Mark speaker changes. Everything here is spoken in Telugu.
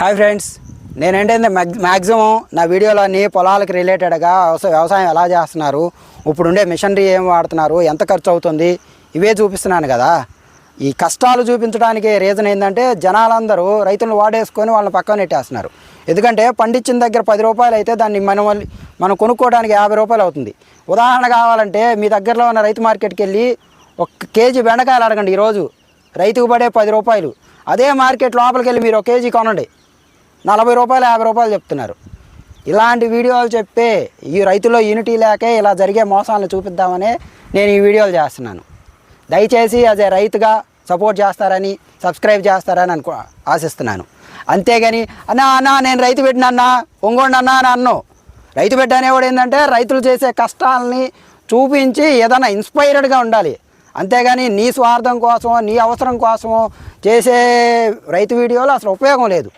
Speaker 1: హాయ్ ఫ్రెండ్స్, నేనేంటంటే మ్యాక్సిమం నా వీడియోలో అన్నీ పొలాలకు రిలేటెడ్గా వ్యవసాయం ఎలా చేస్తున్నారు, ఇప్పుడుండే మిషనరీ ఏం వాడుతున్నారు, ఎంత ఖర్చు అవుతుంది, ఇవే చూపిస్తున్నాను కదా. ఈ కష్టాలు చూపించడానికి రీజన్ ఏంటంటే జనాలందరూ రైతులను వాడేసుకొని వాళ్ళని పక్కన నెట్టేస్తున్నారు. ఎందుకంటే పండించిన దగ్గర 10 రూపాయలు అయితే దాన్ని మనం కొనుక్కోవడానికి 50 రూపాయలు అవుతుంది. ఉదాహరణ కావాలంటే మీ దగ్గరలో ఉన్న రైతు మార్కెట్కి వెళ్ళి 1 కేజీ బెండకాయలు అడగండి. ఈరోజు రైతుకు పడే 10 రూపాయలు. అదే మార్కెట్ లోపలికి వెళ్ళి మీరు 1 కేజీ కొనండి, 40 రూపాయలు 50 రూపాయలు చెప్తున్నారు. ఇలాంటి వీడియోలు చెప్పే ఈ రైతుల్లో యూనిటీ లేకే ఇలా జరిగే మోసాలను చూపిద్దామని నేను ఈ వీడియోలు చేస్తున్నాను. దయచేసి యాజ్ ఏ రైతుగా సపోర్ట్ చేస్తారని, సబ్స్క్రైబ్ చేస్తారని ఆశిస్తున్నాను. అంతేగాని అన్నా నేను రైతు బిడ్డనన్నా, ఒంగోండి అన్నా అని అన్ను. రైతు బిడ్డ అనేవాడు ఏంటంటే రైతులు చేసే కష్టాలని చూపించి ఏదైనా ఇన్స్పైర్డ్గా ఉండాలి. అంతేగాని నీ స్వార్థం కోసం, నీ అవసరం కోసం చేసే రైతు వీడియోలు అసలు ఉపయోగం లేదు.